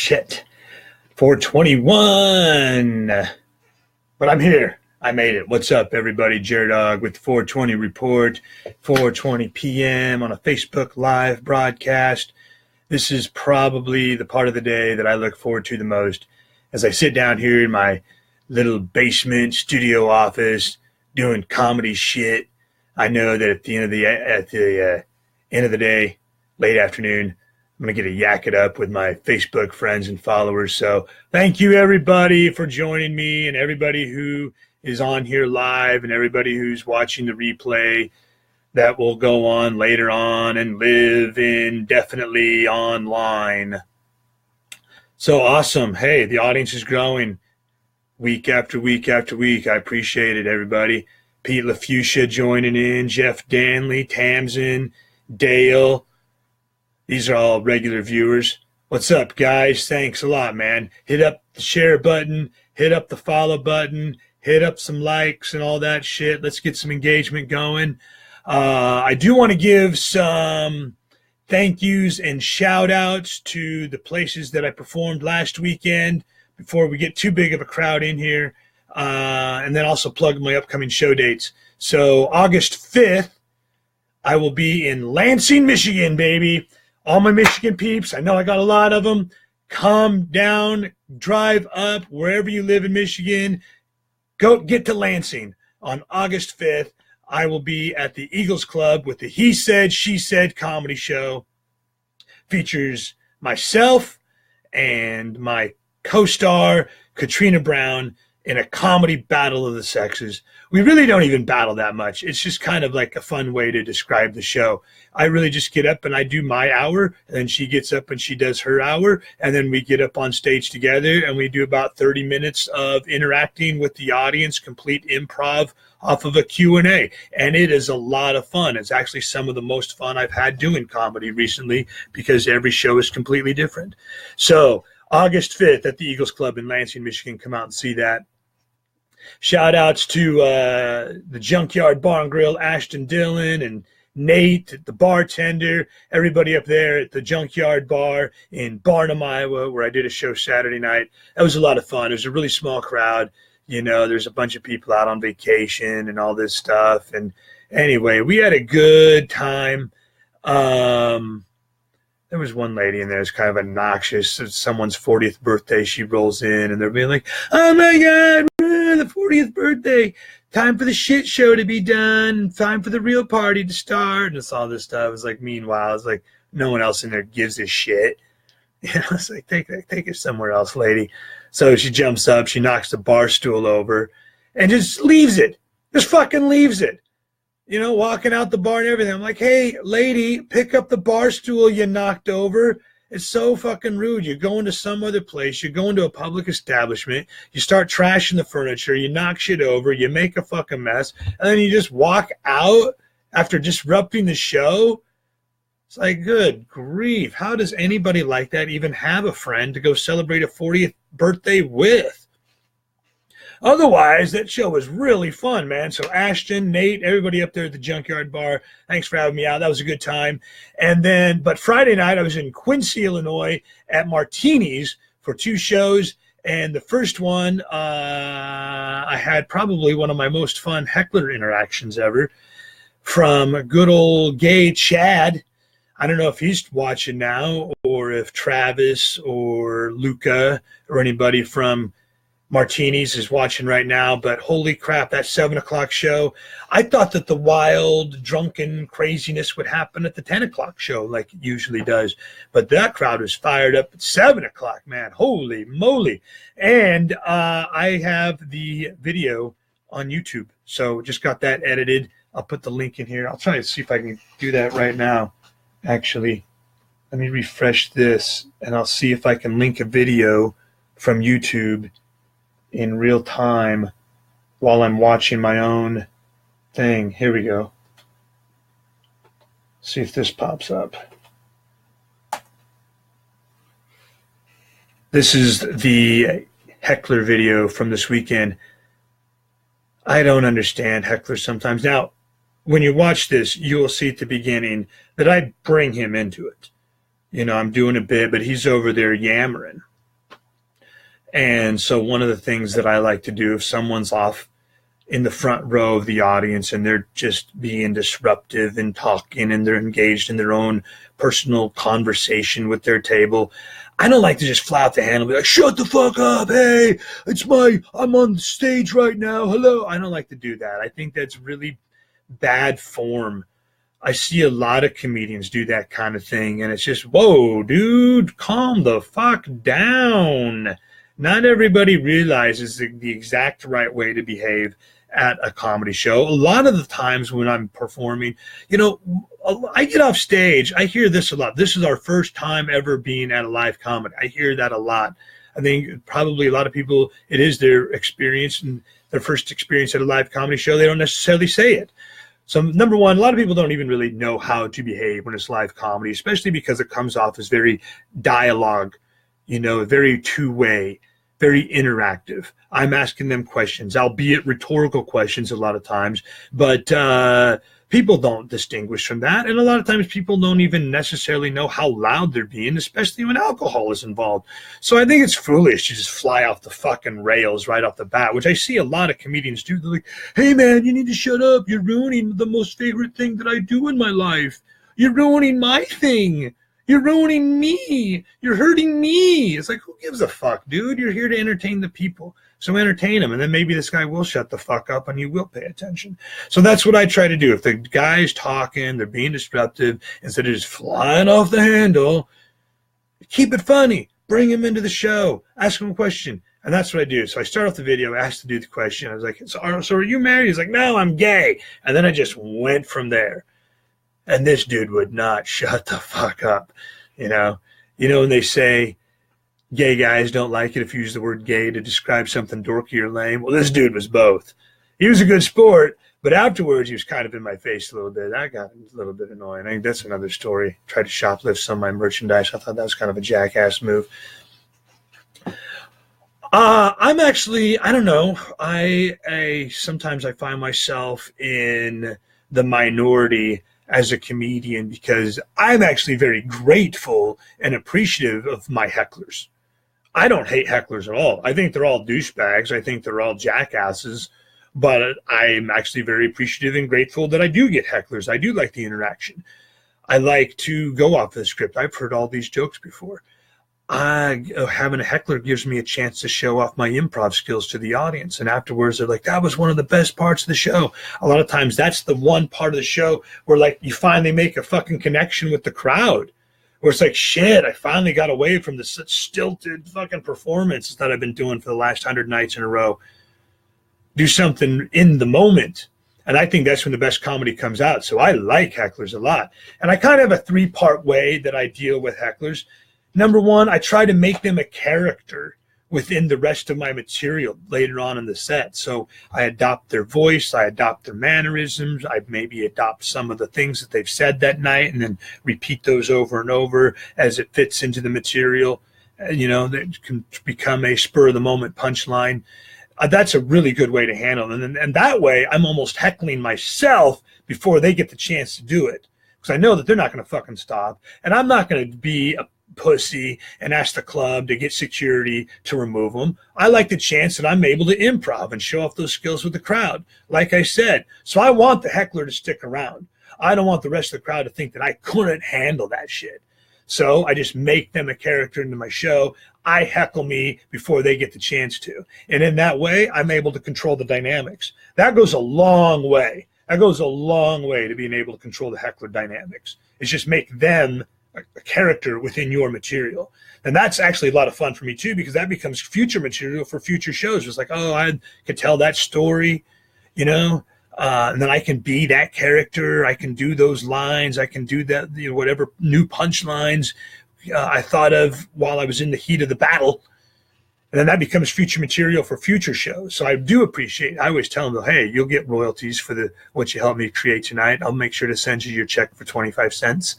shit. 421. But I'm here. I made it. What's up, everybody? J-Dog with the 420 report. 4:20 p.m. on a Facebook Live broadcast. This is probably the part of the day that I look forward to the most as I sit down here in my little basement studio office doing comedy shit. I know that at the end of the day, late afternoon, I'm going to get a yak it up with my Facebook friends and followers. So thank you, everybody, for joining me, and everybody who is on here live and everybody who's watching the replay that will go on later on and live indefinitely online. So awesome. Hey, the audience is growing week after week after week. I appreciate it, everybody. Pete LaFucia joining in, Jeff Danley, Tamsin, Dale. These are all regular viewers. What's up, guys? Thanks a lot, man. Hit up the share button, hit up the follow button, hit up some likes and all that shit. Let's get some engagement going. I do want to give some thank yous and shout outs to the places that I performed last weekend before we get too big of a crowd in here. And then also plug my upcoming show dates. So August 5th, I will be in Lansing, Michigan, baby. All my Michigan peeps, I know I got a lot of them. Come down, drive up, wherever you live in Michigan. Go get to Lansing on August 5th. I will be at the Eagles Club with the He Said, She Said comedy show. Features myself and my co-star, Katrina Brown, in a comedy battle of the sexes. We really don't even battle that much. It's just kind of like a fun way to describe the show. I really just get up and I do my hour, and then she gets up and she does her hour, and then we get up on stage together and we do about 30 minutes of interacting with the audience, complete improv off of a Q&A. And it is a lot of fun. It's actually some of the most fun I've had doing comedy recently because every show is completely different. So August 5th at the Eagles Club in Lansing, Michigan. Come out and see that. Shout outs to the Junkyard Bar and Grill, Ashton Dillon and Nate, the bartender, everybody up there at the Junkyard Bar in Barnum, Iowa, where I did a show Saturday night. That was a lot of fun. It was a really small crowd. You know, there's a bunch of people out on vacation and all this stuff. And anyway, we had a good time. There was one lady in there who's kind of obnoxious. It's someone's 40th birthday. She rolls in and they're being like, oh my God, the 40th birthday. Time for the shit show to be done. Time for the real party to start. And it's all this stuff. It's like, meanwhile, it's like no one else in there gives a shit. You know, it's like, take it somewhere else, lady. So she jumps up, she knocks the bar stool over and just leaves it. Just fucking leaves it. You know, walking out the bar and everything. I'm like, hey, lady, pick up the bar stool you knocked over. It's so fucking rude. You're going to some other place. You're going to a public establishment. You start trashing the furniture. You knock shit over. You make a fucking mess. And then you just walk out after disrupting the show. It's like, good grief. How does anybody like that even have a friend to go celebrate a 40th birthday with? Otherwise, that show was really fun, man. So Ashton, Nate, everybody up there at the Junkyard Bar, thanks for having me out. That was a good time. And then, but Friday night, I was in Quincy, Illinois at Martini's for 2 shows. And the first one, I had probably one of my most fun heckler interactions ever from good old gay Chad. I don't know if he's watching now or if Travis or Luca or anybody from Martinis is watching right now, but holy crap, that 7 o'clock show. I thought that the wild, drunken craziness would happen at the 10 o'clock show like it usually does. But that crowd was fired up at 7 o'clock, man. Holy moly. And I have the video on YouTube. So just got that edited. I'll put the link in here. I'll try to see if I can do that right now. Actually, let me refresh this, and I'll see if I can link a video from YouTube in real time while I'm watching my own thing. Here we go. See if this pops up. This is the Heckler video from this weekend. I don't understand hecklers sometimes. Now, when you watch this, you will see at the beginning that I bring him into it. You know, I'm doing a bit, but he's over there yammering. And so one of the things that I like to do if someone's off in the front row of the audience and they're just being disruptive and talking and they're engaged in their own personal conversation with their table, I don't like to just fly off the handle and be like, shut the fuck up, hey, I'm on the stage right now, hello. I don't like to do that. I think that's really bad form. I see a lot of comedians do that kind of thing, and it's just, whoa, dude, calm the fuck down. Not everybody realizes the exact right way to behave at a comedy show. A lot of the times when I'm performing, I get off stage, I hear this a lot. This is our first time ever being at a live comedy. I hear that a lot. I think probably a lot of people, it is their experience and their first experience at a live comedy show. They don't necessarily say it. So number one, a lot of people don't even really know how to behave when it's live comedy, especially because it comes off as very dialogue, very two-way, very interactive. I'm asking them questions, albeit rhetorical questions a lot of times, but people don't distinguish from that. And a lot of times people don't even necessarily know how loud they're being, especially when alcohol is involved. So I think it's foolish to just fly off the fucking rails right off the bat, which I see a lot of comedians do. They're like, hey man, you need to shut up. You're ruining the most favorite thing that I do in my life. You're ruining my thing. You're ruining me. You're hurting me. It's like, who gives a fuck, dude? You're here to entertain the people. So entertain them, and then maybe this guy will shut the fuck up and you will pay attention. So that's what I try to do. If the guy's talking, they're being disruptive, instead of just flying off the handle, keep it funny. Bring him into the show. Ask him a question. And that's what I do. So I start off the video, asked the dude the question. I was like, so are you married? He's like, no, I'm gay. And then I just went from there. And this dude would not shut the fuck up. When they say gay guys don't like it if you use the word gay to describe something dorky or lame. Well, this dude was both. He was a good sport, but afterwards he was kind of in my face a little bit. That got a little bit annoying. I think that's another story. Tried to shoplift some of my merchandise. I thought that was kind of a jackass move. I'm actually, I don't know. Sometimes I find myself in the minority as a comedian because I'm actually very grateful and appreciative of my hecklers. I don't hate hecklers at all. I think they're all douchebags. I think they're all jackasses. But I'm actually very appreciative and grateful that I do get hecklers. I do like the interaction. I like to go off the script. I've heard all these jokes before. Having a heckler gives me a chance to show off my improv skills to the audience. And afterwards, they're like, that was one of the best parts of the show. A lot of times, that's the one part of the show where, like, you finally make a fucking connection with the crowd. Where it's like, shit, I finally got away from this stilted fucking performance that I've been doing for the last 100 nights in a row. Do something in the moment. And I think that's when the best comedy comes out. So I like hecklers a lot. And I kind of have a 3-part way that I deal with hecklers. Number one, I try to make them a character within the rest of my material later on in the set. So I adopt their voice, I adopt their mannerisms, I maybe adopt some of the things that they've said that night and then repeat those over and over as it fits into the material. That can become a spur-of-the-moment punchline. That's a really good way to handle it. And that way, I'm almost heckling myself before they get the chance to do it. Because I know that they're not going to fucking stop. And I'm not going to be a pussy and ask the club to get security to remove them. I like the chance that I'm able to improv and show off those skills with the crowd, like I said. So I want the heckler to stick around. I don't want the rest of the crowd to think that I couldn't handle that shit. So I just make them a character into my show. I heckle me before they get the chance to. And in that way, I'm able to control the dynamics. That goes a long way. That goes a long way to being able to control the heckler dynamics. It's just make them a character within your material. And that's actually a lot of fun for me too, because that becomes future material for future shows. It's like, oh, I could tell that story, and then I can be that character. I can do those lines. I can do that, whatever new punchlines I thought of while I was in the heat of the battle. And then that becomes future material for future shows. So I do appreciate, I always tell them, hey, you'll get royalties for what you helped me create tonight. I'll make sure to send you your check for 25 cents.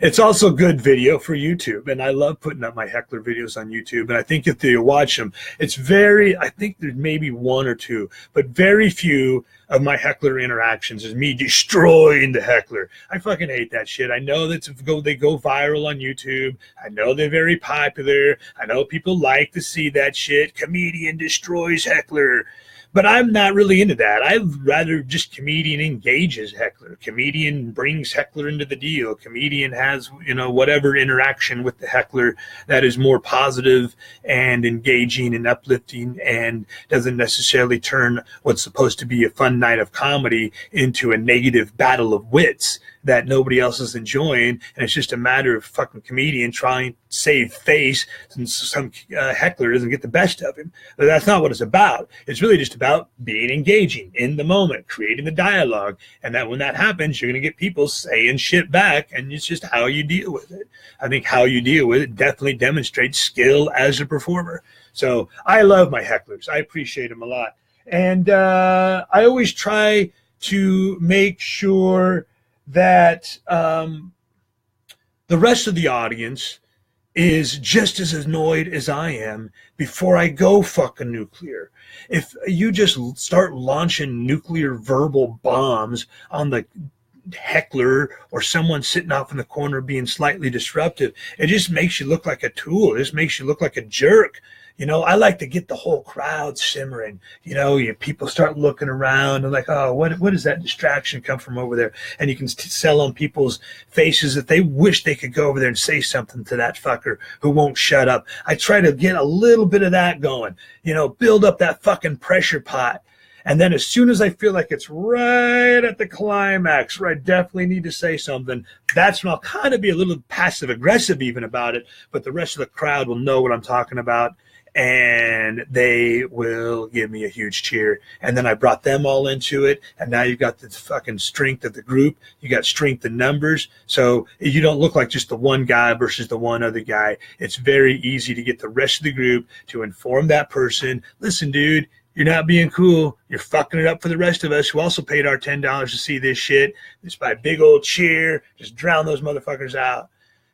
It's also good video for YouTube, and I love putting up my heckler videos on YouTube. And I think if you watch them, I think there's maybe one or two, but very few of my heckler interactions is me destroying the heckler. I fucking hate that shit. I know that they go viral on YouTube. I know they're very popular. I know people like to see that shit. Comedian destroys heckler. But I'm not really into that. I'd rather just comedian engages heckler. Comedian brings heckler into the deal. Comedian has, whatever interaction with the heckler that is more positive and engaging and uplifting and doesn't necessarily turn what's supposed to be a fun night of comedy into a negative battle of wits that nobody else is enjoying, and it's just a matter of fucking comedian trying to save face since some heckler doesn't get the best of him. But that's not what it's about. It's really just about being engaging in the moment, creating the dialogue, and that when that happens, you're going to get people saying shit back, and it's just how you deal with it. I think how you deal with it definitely demonstrates skill as a performer. So I love my hecklers. I appreciate them a lot. And I always try to make sure that the rest of the audience is just as annoyed as I am before I go fucking nuclear. If you just start launching nuclear verbal bombs on the heckler or someone sitting off in the corner being slightly disruptive, it just makes you look like a tool. It just makes you look like a jerk. I like to get the whole crowd simmering. People start looking around and like, oh, what does that distraction come from over there? And you can sell on people's faces that they wish they could go over there and say something to that fucker who won't shut up. I try to get a little bit of that going, build up that fucking pressure pot. And then as soon as I feel like it's right at the climax where I definitely need to say something, that's when I'll kind of be a little passive aggressive even about it. But the rest of the crowd will know what I'm talking about, and they will give me a huge cheer. And then I brought them all into it, and now you've got the fucking strength of the group. You got strength in numbers, so you don't look like just the one guy versus the one other guy. It's very easy to get the rest of the group to inform that person, listen, dude, you're not being cool. You're fucking it up for the rest of us who also paid our $10 to see this shit. Just by a big old cheer, just drown those motherfuckers out.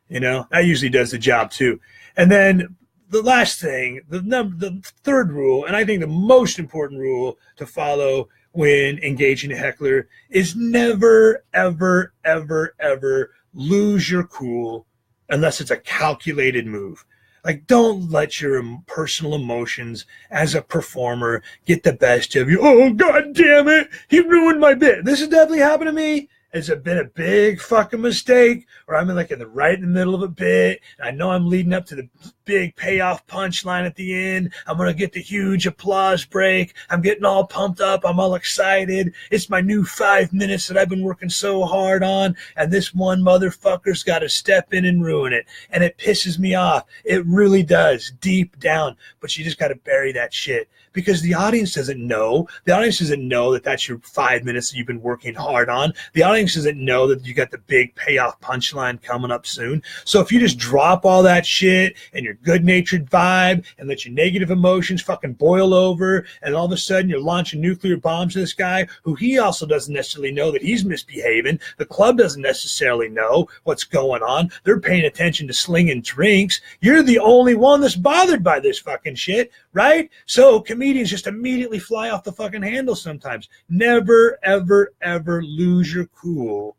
That usually does the job too. And then the last thing, the third rule, and I think the most important rule to follow when engaging a heckler is never, ever, ever, ever lose your cool unless it's a calculated move. Like, don't let your personal emotions as a performer get the best of you. Oh, God damn it. He ruined my bit. This has definitely happened to me. It's been a big fucking mistake, or I'm right in the middle of a bit. And I know I'm leading up to the big payoff punchline at the end. I'm going to get the huge applause break. I'm getting all pumped up. I'm all excited. It's my new 5 minutes that I've been working so hard on. And this one motherfucker's got to step in and ruin it. And it pisses me off. It really does, deep down. But you just got to bury that shit. Because the audience doesn't know. The audience doesn't know that that's your 5 minutes that you've been working hard on. The audience doesn't know that you got the big payoff punchline coming up soon. So if you just drop all that shit and your good-natured vibe and let your negative emotions fucking boil over, and all of a sudden you're launching nuclear bombs at this guy who he also doesn't necessarily know that he's misbehaving. The club doesn't necessarily know what's going on. They're paying attention to slinging drinks. You're the only one that's bothered by this fucking shit, right? So comedians just immediately fly off the fucking handle sometimes. Never, ever, ever lose your cool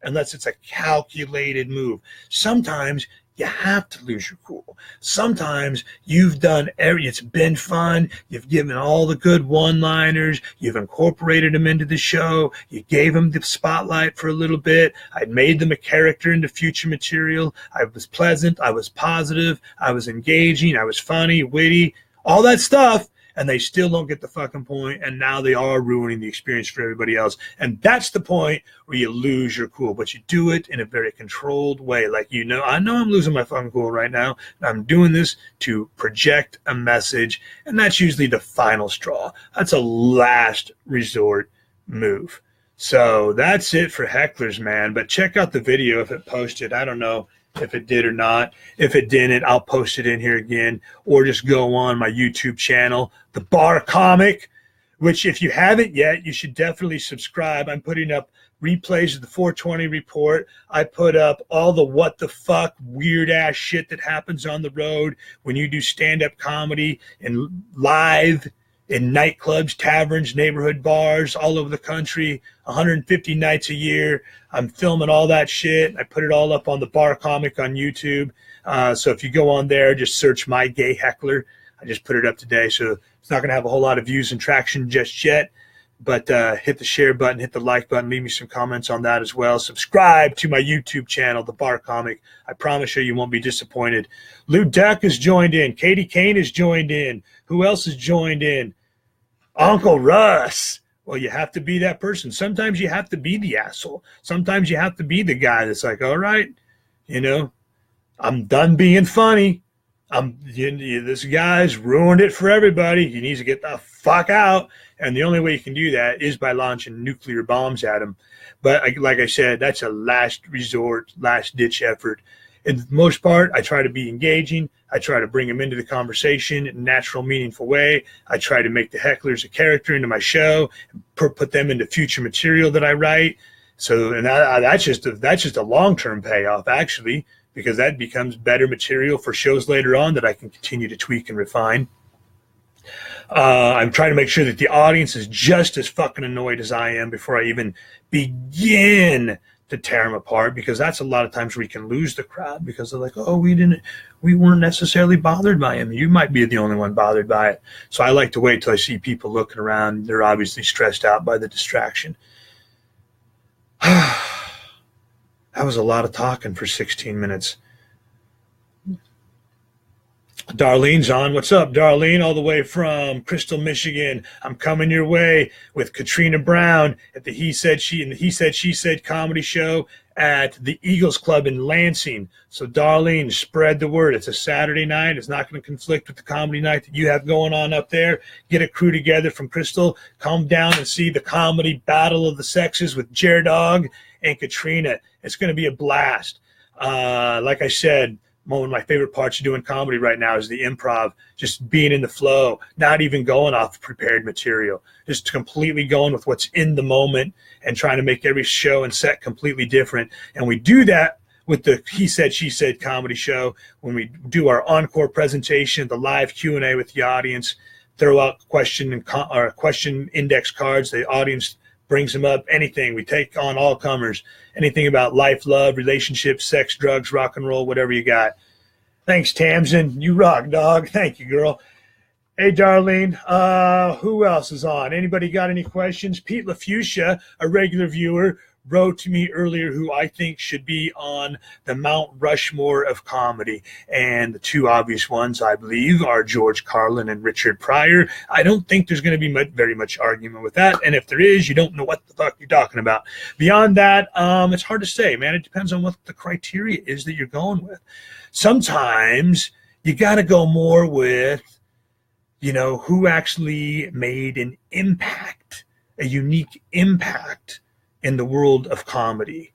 unless it's a calculated move. Sometimes you have to lose your cool. Sometimes you've done it's been fun. You've given all the good one-liners. You've incorporated them into the show. You gave them the spotlight for a little bit. I made them a character into future material. I was pleasant. I was positive. I was engaging. I was funny, witty, all that stuff. And they still don't get the fucking point, and now they are ruining the experience for everybody else. And that's the point where you lose your cool, but you do it in a very controlled way. Like, I know I'm losing my fucking cool right now, and I'm doing this to project a message, and that's usually the final straw. That's a last resort move. So that's it for Hecklers, man. But check out the video if it posted. I don't know if it did or not. If it didn't, I'll post it in here again, or just go on my YouTube channel, The Bar Comic, which if you haven't yet, you should definitely subscribe. I'm putting up replays of the 420 report. I put up all the what the fuck weird ass shit that happens on the road when you do stand-up comedy and live in nightclubs, taverns, neighborhood bars all over the country, 150 nights a year. I'm filming all that shit. I put it all up on the Bar Comic on YouTube. So if you go on there, just search My Gay Heckler. I just put it up today, so it's not going to have a whole lot of views and traction just yet. But hit the share button, hit the like button, leave me some comments on that as well. Subscribe to my YouTube channel, The Bar Comic. I promise you won't be disappointed. Lou Duck has joined in. Katie Kane has joined in. Who else has joined in? Uncle Russ. Well, you have to be that person. Sometimes you have to be the asshole. Sometimes you have to be the guy that's like, all right, I'm done being funny. This guy's ruined it for everybody. He needs to get the fuck out. And the only way you can do that is by launching nuclear bombs at him. But like I said, that's a last resort, last ditch effort. In the most part, I try to be engaging. I try to bring them into the conversation in a natural, meaningful way. I try to make the hecklers a character into my show, put them into future material that I write. So, and that's just a long-term payoff, actually, because that becomes better material for shows later on that I can continue to tweak and refine. I'm trying to make sure that the audience is just as fucking annoyed as I am before I even begin to tear them apart, because that's a lot of times where you can lose the crowd because they're like, oh, we weren't necessarily bothered by him. You might be the only one bothered by it. So I like to wait till I see people looking around. They're obviously stressed out by the distraction. That was a lot of talking for 16 minutes. Darlene's on. What's up, Darlene? All the way from Crystal, Michigan. I'm coming your way with Katrina Brown at the He Said, She Said comedy show at the Eagles Club in Lansing. So, Darlene, spread the word. It's a Saturday night. It's not going to conflict with the comedy night that you have going on up there. Get a crew together from Crystal. Come down and see the comedy battle of the sexes with Dog and Katrina. It's going to be a blast. Like I said, one of my favorite parts of doing comedy right now is the improv, just being in the flow, not even going off prepared material, just completely going with what's in the moment and trying to make every show and set completely different. And we do that with the He Said, She Said comedy show when we do our encore presentation, the live Q&A with the audience, throw out question index cards. The audience brings them up, anything. We take on all comers, anything about life, love, relationships, sex, drugs, rock and roll, whatever you got. Thanks, Tamsin. You rock, dog. Thank you, girl. Hey, Darlene. Who else is on? Anybody got any questions? Pete LaFuchsia, a regular viewer, wrote to me earlier who I think should be on the Mount Rushmore of comedy. And the two obvious ones, I believe, are George Carlin and Richard Pryor. I don't think there's going to be very much argument with that. And if there is, you don't know what the fuck you're talking about. Beyond that, it's hard to say, man. It depends on what the criteria is that you're going with. Sometimes you got to go more with, who actually made an impact, a unique impact in the world of comedy.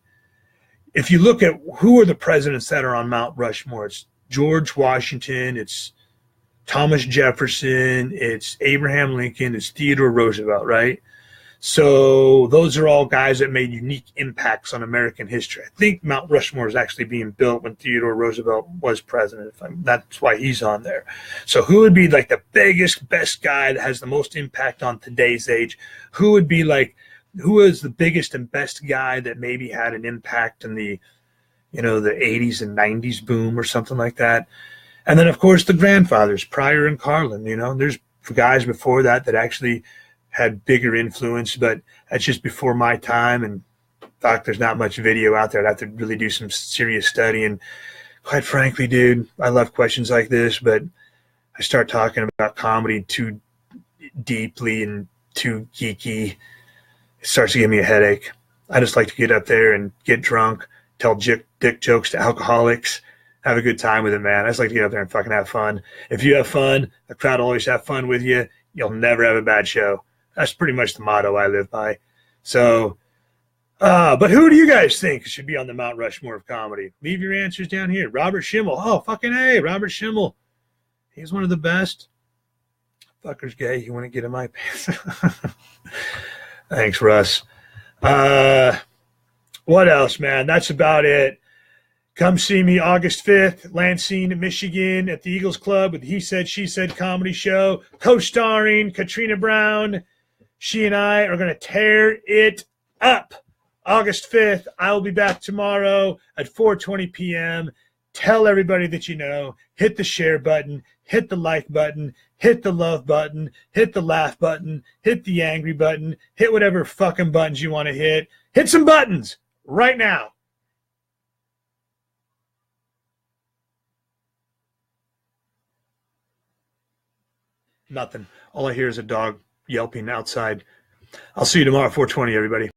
If you look at who are the presidents that are on Mount Rushmore, it's George Washington, it's Thomas Jefferson, it's Abraham Lincoln, it's Theodore Roosevelt, right? So those are all guys that made unique impacts on American history. I think Mount Rushmore is actually being built when Theodore Roosevelt was president. That's why he's on there. So who would be like the biggest, best guy that has the most impact on today's age? Who would be like, who is the biggest and best guy that maybe had an impact in the 80s and 90s boom or something like that? And then, of course, the grandfathers, Pryor and Carlin. There's guys before that actually had bigger influence, but that's just before my time. And in fact, there's not much video out there. I'd have to really do some serious study. And quite frankly, dude, I love questions like this, but I start talking about comedy too deeply and too geeky. It starts to give me a headache. I just like to get up there and get drunk, tell dick jokes to alcoholics, have a good time with it, man. I just like to get up there and fucking have fun. If you have fun, the crowd will always have fun with you. You'll never have a bad show. That's pretty much the motto I live by. So, but who do you guys think should be on the Mount Rushmore of comedy? Leave your answers down here. Robert Schimmel. Oh, fucking A, Robert Schimmel. He's one of the best. Fucker's gay. You want to get in my pants? Thanks, Russ. What else, man? That's about it. Come see me August 5th, Lansing, Michigan, at the Eagles Club with the He Said, She Said comedy show, co-starring Katrina Brown. She and I are going to tear it up. August 5th, I will be back tomorrow at 4:20 p.m. Tell everybody that you know. Hit the share button. Hit the like button. Hit the love button. Hit the laugh button. Hit the angry button. Hit whatever fucking buttons you want to hit. Hit some buttons right now. Nothing. All I hear is a dog yelping outside. I'll see you tomorrow at 4:20, everybody.